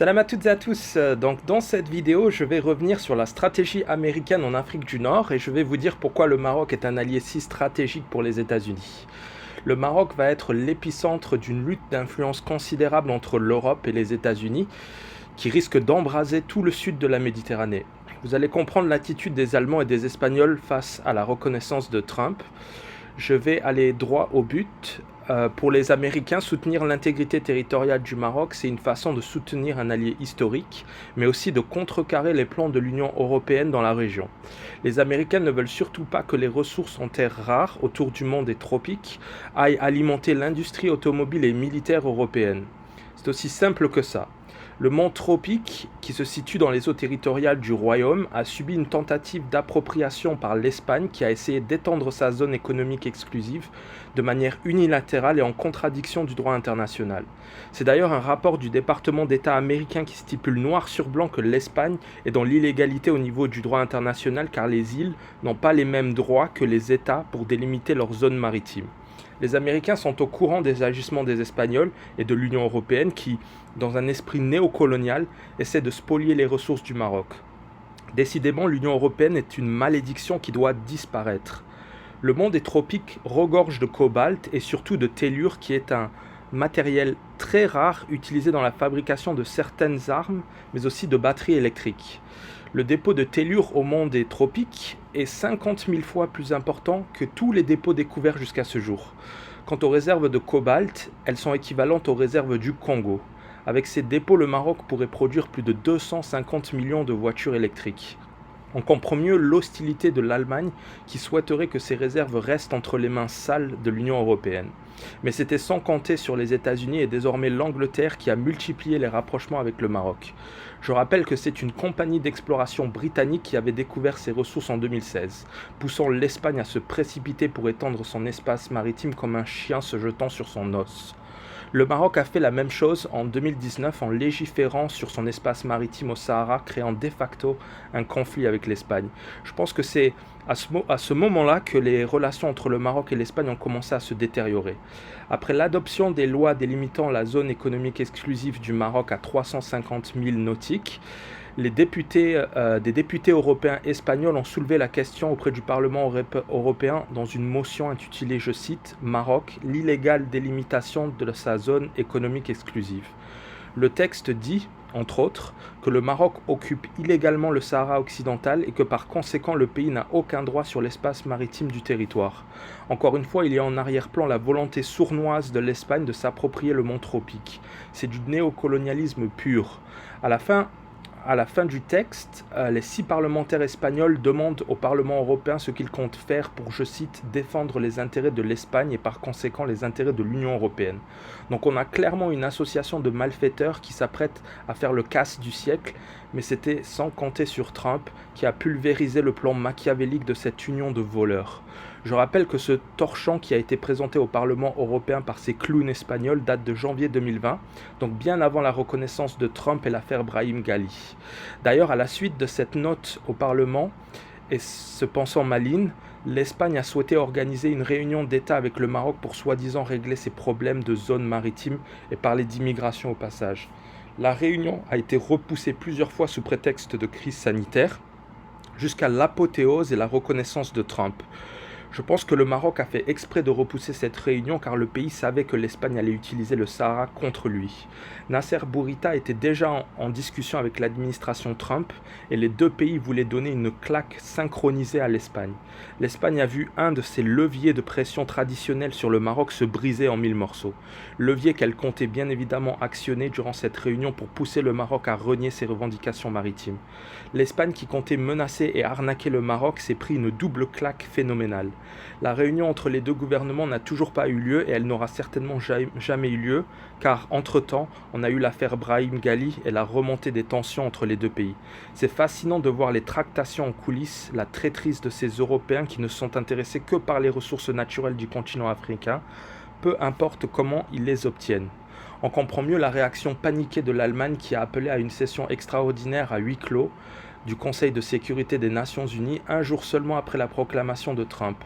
Salam à toutes et à tous. Donc dans cette vidéo, je vais revenir sur la stratégie américaine en Afrique du Nord et je vais vous dire pourquoi le Maroc est un allié si stratégique pour les États-Unis. Le Maroc va être l'épicentre d'une lutte d'influence considérable entre l'Europe et les États-Unis qui risque d'embraser tout le sud de la Méditerranée. Vous allez comprendre l'attitude des Allemands et des Espagnols face à la reconnaissance de Trump. Je vais aller droit au but. Pour les Américains, soutenir l'intégrité territoriale du Maroc, c'est une façon de soutenir un allié historique, mais aussi de contrecarrer les plans de l'Union européenne dans la région. Les Américains ne veulent surtout pas que les ressources en terres rares autour du monde des tropiques aillent alimenter l'industrie automobile et militaire européenne. C'est aussi simple que ça. Le mont Tropique, qui se situe dans les eaux territoriales du royaume, a subi une tentative d'appropriation par l'Espagne qui a essayé d'étendre sa zone économique exclusive de manière unilatérale et en contradiction du droit international. C'est d'ailleurs un rapport du département d'État américain qui stipule noir sur blanc que l'Espagne est dans l'illégalité au niveau du droit international car les îles n'ont pas les mêmes droits que les États pour délimiter leur zone maritime. Les Américains sont au courant des agissements des Espagnols et de l'Union européenne qui, dans un esprit néocolonial, essaie de spolier les ressources du Maroc. Décidément, l'Union européenne est une malédiction qui doit disparaître. Le monde des tropiques regorge de cobalt et surtout de tellure qui est un matériel très rare utilisé dans la fabrication de certaines armes, mais aussi de batteries électriques. Le dépôt de tellure au monde des tropiques est 50 000 fois plus important que tous les dépôts découverts jusqu'à ce jour. Quant aux réserves de cobalt, elles sont équivalentes aux réserves du Congo. Avec ces dépôts, le Maroc pourrait produire plus de 250 millions de voitures électriques. On comprend mieux l'hostilité de l'Allemagne qui souhaiterait que ces réserves restent entre les mains sales de l'Union européenne. Mais c'était sans compter sur les États-Unis et désormais l'Angleterre qui a multiplié les rapprochements avec le Maroc. Je rappelle que c'est une compagnie d'exploration britannique qui avait découvert ces ressources en 2016, poussant l'Espagne à se précipiter pour étendre son espace maritime comme un chien se jetant sur son os. Le Maroc a fait la même chose en 2019 en légiférant sur son espace maritime au Sahara, créant de facto un conflit avec l'Espagne. Je pense que c'est à ce moment-là que les relations entre le Maroc et l'Espagne ont commencé à se détériorer. Après l'adoption des lois délimitant la zone économique exclusive du Maroc à 350 000 nautiques, des députés européens espagnols ont soulevé la question auprès du Parlement européen dans une motion intitulée, je cite, Maroc, l'illégale délimitation de sa zone économique exclusive. Le texte dit, entre autres, que le Maroc occupe illégalement le Sahara occidental et que par conséquent le pays n'a aucun droit sur l'espace maritime du territoire. Encore une fois, il y a en arrière-plan la volonté sournoise de l'Espagne de s'approprier le mont Tropique. C'est du néocolonialisme pur. À la fin du texte, les 6 parlementaires espagnols demandent au Parlement européen ce qu'il compte faire pour, je cite, défendre les intérêts de l'Espagne et par conséquent les intérêts de l'Union européenne. Donc on a clairement une association de malfaiteurs qui s'apprête à faire le casse du siècle, mais c'était sans compter sur Trump qui a pulvérisé le plan machiavélique de cette union de voleurs. Je rappelle que ce torchon qui a été présenté au Parlement européen par ces clowns espagnols date de janvier 2020, donc bien avant la reconnaissance de Trump et l'affaire Brahim Ghali. D'ailleurs, à la suite de cette note au Parlement, et se pensant maligne, l'Espagne a souhaité organiser une réunion d'État avec le Maroc pour soi-disant régler ses problèmes de zone maritime et parler d'immigration au passage. La réunion a été repoussée plusieurs fois sous prétexte de crise sanitaire, jusqu'à l'apothéose et la reconnaissance de Trump. Je pense que le Maroc a fait exprès de repousser cette réunion car le pays savait que l'Espagne allait utiliser le Sahara contre lui. Nasser Bourita était déjà en discussion avec l'administration Trump et les deux pays voulaient donner une claque synchronisée à l'Espagne. L'Espagne a vu un de ses leviers de pression traditionnels sur le Maroc se briser en 1000 morceaux. Levier qu'elle comptait bien évidemment actionner durant cette réunion pour pousser le Maroc à renier ses revendications maritimes. L'Espagne qui comptait menacer et arnaquer le Maroc s'est pris une double claque phénoménale. La réunion entre les deux gouvernements n'a toujours pas eu lieu et elle n'aura certainement jamais eu lieu car, entre-temps, on a eu l'affaire Brahim Ghali et la remontée des tensions entre les deux pays. C'est fascinant de voir les tractations en coulisses, la traîtrise de ces Européens qui ne sont intéressés que par les ressources naturelles du continent africain, peu importe comment ils les obtiennent. On comprend mieux la réaction paniquée de l'Allemagne qui a appelé à une session extraordinaire à huis clos du Conseil de sécurité des Nations Unies un jour seulement après la proclamation de Trump.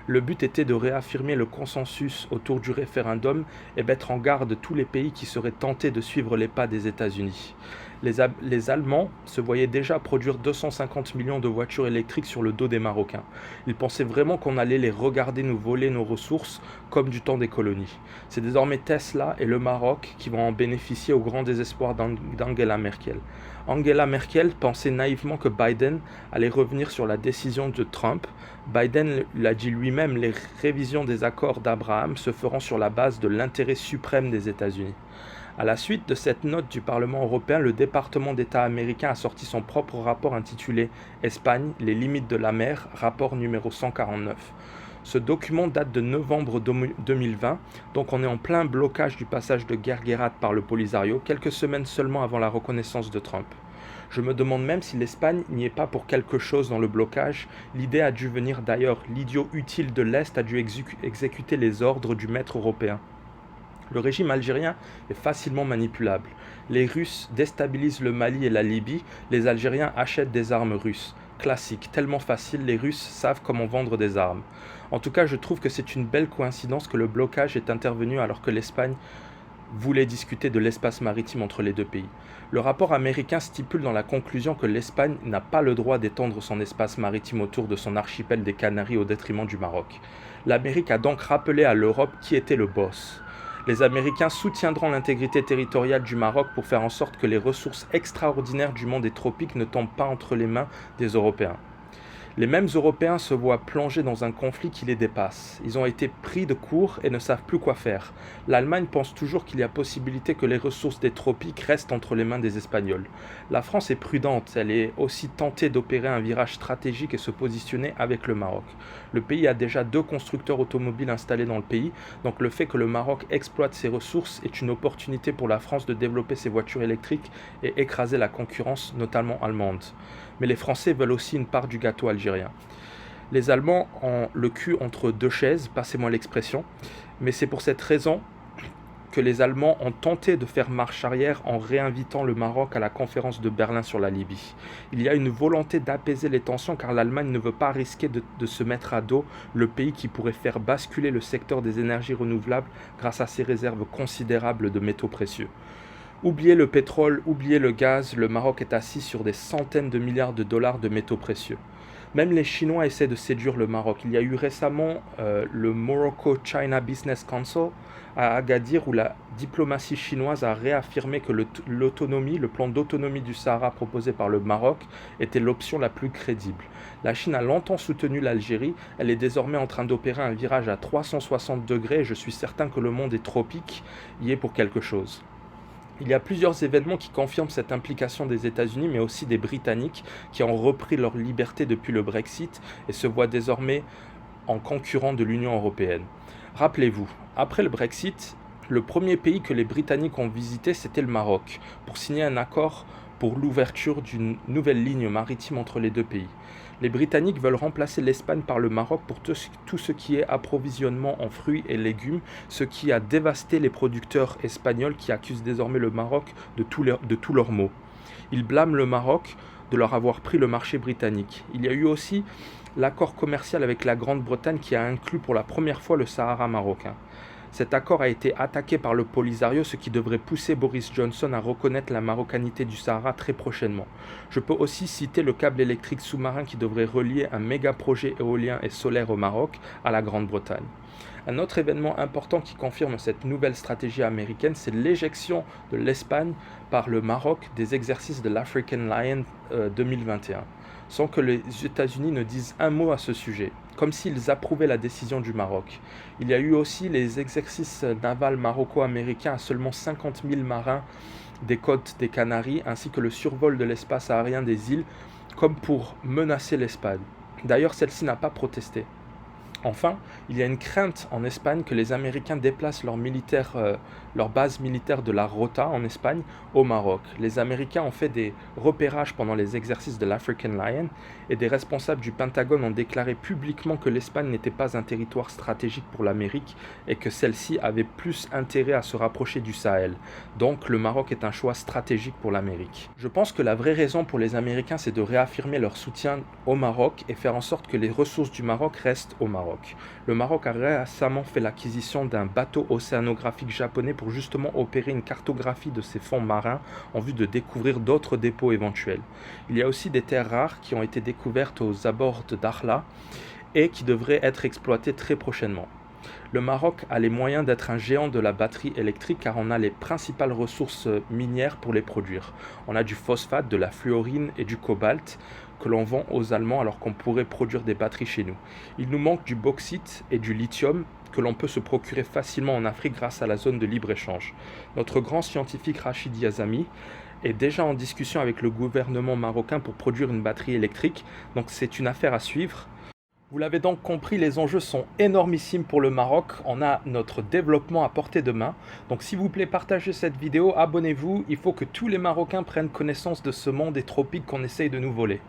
Le but était de réaffirmer le consensus autour du référendum et mettre en garde tous les pays qui seraient tentés de suivre les pas des États-Unis. Les Allemands se voyaient déjà produire 250 millions de voitures électriques sur le dos des Marocains. Ils pensaient vraiment qu'on allait les regarder nous voler nos ressources comme du temps des colonies. C'est désormais Tesla et le Maroc qui vont en bénéficier au grand désespoir d'Angela Merkel. Angela Merkel pensait naïvement que Biden allait revenir sur la décision de Trump. Biden l'a dit lui-même, les révisions des accords d'Abraham se feront sur la base de l'intérêt suprême des États-Unis. À la suite de cette note du Parlement européen, le département d'État américain a sorti son propre rapport intitulé « Espagne, les limites de la mer », rapport numéro 149. Ce document date de novembre 2020, donc on est en plein blocage du passage de Guerguerat par le Polisario, quelques semaines seulement avant la reconnaissance de Trump. Je me demande même si l'Espagne n'y est pas pour quelque chose dans le blocage. L'idée a dû venir d'ailleurs, l'idiot utile de l'Est a dû exécuter les ordres du maître européen. Le régime algérien est facilement manipulable. Les Russes déstabilisent le Mali et la Libye, les Algériens achètent des armes russes. Classique, tellement facile, les Russes savent comment vendre des armes. En tout cas, je trouve que c'est une belle coïncidence que le blocage est intervenu alors que l'Espagne voulait discuter de l'espace maritime entre les deux pays. Le rapport américain stipule dans la conclusion que l'Espagne n'a pas le droit d'étendre son espace maritime autour de son archipel des Canaries au détriment du Maroc. L'Amérique a donc rappelé à l'Europe qui était le boss. Les Américains soutiendront l'intégrité territoriale du Maroc pour faire en sorte que les ressources extraordinaires du monde des tropiques ne tombent pas entre les mains des Européens. Les mêmes Européens se voient plongés dans un conflit qui les dépasse. Ils ont été pris de court et ne savent plus quoi faire. L'Allemagne pense toujours qu'il y a possibilité que les ressources des tropiques restent entre les mains des Espagnols. La France est prudente, elle est aussi tentée d'opérer un virage stratégique et se positionner avec le Maroc. Le pays a déjà 2 constructeurs automobiles installés dans le pays, donc le fait que le Maroc exploite ses ressources est une opportunité pour la France de développer ses voitures électriques et écraser la concurrence, notamment allemande. Mais les Français veulent aussi une part du gâteau algérien. Les Allemands ont le cul entre 2 chaises, passez-moi l'expression, mais c'est pour cette raison que les Allemands ont tenté de faire marche arrière en réinvitant le Maroc à la conférence de Berlin sur la Libye. Il y a une volonté d'apaiser les tensions car l'Allemagne ne veut pas risquer de se mettre à dos le pays qui pourrait faire basculer le secteur des énergies renouvelables grâce à ses réserves considérables de métaux précieux. Oubliez le pétrole, oubliez le gaz, le Maroc est assis sur des centaines de milliards de dollars de métaux précieux. Même les Chinois essaient de séduire le Maroc. Il y a eu récemment le Morocco-China Business Council à Agadir où la diplomatie chinoise a réaffirmé que le plan d'autonomie du Sahara proposé par le Maroc était l'option la plus crédible. La Chine a longtemps soutenu l'Algérie, elle est désormais en train d'opérer un virage à 360 degrés et je suis certain que le monde des tropiques y est pour quelque chose. Il y a plusieurs événements qui confirment cette implication des États-Unis, mais aussi des Britanniques, qui ont repris leur liberté depuis le Brexit et se voient désormais en concurrent de l'Union européenne. Rappelez-vous, après le Brexit, le premier pays que les Britanniques ont visité, c'était le Maroc, pour signer un accord pour l'ouverture d'une nouvelle ligne maritime entre les deux pays. Les Britanniques veulent remplacer l'Espagne par le Maroc pour tout ce qui est approvisionnement en fruits et légumes, ce qui a dévasté les producteurs espagnols qui accusent désormais le Maroc de tous leurs maux. Ils blâment le Maroc de leur avoir pris le marché britannique. Il y a eu aussi l'accord commercial avec la Grande-Bretagne qui a inclus pour la première fois le Sahara marocain. Cet accord a été attaqué par le Polisario, ce qui devrait pousser Boris Johnson à reconnaître la marocanité du Sahara très prochainement. Je peux aussi citer le câble électrique sous-marin qui devrait relier un méga projet éolien et solaire au Maroc à la Grande-Bretagne. Un autre événement important qui confirme cette nouvelle stratégie américaine, c'est l'éjection de l'Espagne par le Maroc des exercices de l'African Lion 2021, sans que les États-Unis ne disent un mot à ce sujet, comme s'ils approuvaient la décision du Maroc. Il y a eu aussi les exercices navals maroco-américains à seulement 50 000 marins des côtes des Canaries, ainsi que le survol de l'espace aérien des îles, comme pour menacer l'Espagne. D'ailleurs, celle-ci n'a pas protesté. Enfin, il y a une crainte en Espagne que les Américains déplacent leur base militaire de la Rota en Espagne au Maroc. Les Américains ont fait des repérages pendant les exercices de l'African Lion et des responsables du Pentagone ont déclaré publiquement que l'Espagne n'était pas un territoire stratégique pour l'Amérique et que celle-ci avait plus intérêt à se rapprocher du Sahel. Donc le Maroc est un choix stratégique pour l'Amérique. Je pense que la vraie raison pour les Américains, c'est de réaffirmer leur soutien au Maroc et faire en sorte que les ressources du Maroc restent au Maroc. Maroc. Le Maroc a récemment fait l'acquisition d'un bateau océanographique japonais pour justement opérer une cartographie de ses fonds marins en vue de découvrir d'autres dépôts éventuels. Il y a aussi des terres rares qui ont été découvertes aux abords de Dakhla et qui devraient être exploitées très prochainement. Le Maroc a les moyens d'être un géant de la batterie électrique car on a les principales ressources minières pour les produire. On a du phosphate, de la fluorine et du cobalt que l'on vend aux Allemands alors qu'on pourrait produire des batteries chez nous. Il nous manque du bauxite et du lithium que l'on peut se procurer facilement en Afrique grâce à la zone de libre-échange. Notre grand scientifique Rachid Yazami est déjà en discussion avec le gouvernement marocain pour produire une batterie électrique, donc c'est une affaire à suivre. Vous l'avez donc compris, les enjeux sont énormissimes pour le Maroc. On a notre développement à portée de main. Donc s'il vous plaît, partagez cette vidéo, abonnez-vous. Il faut que tous les Marocains prennent connaissance de ce monde des tropiques qu'on essaye de nous voler.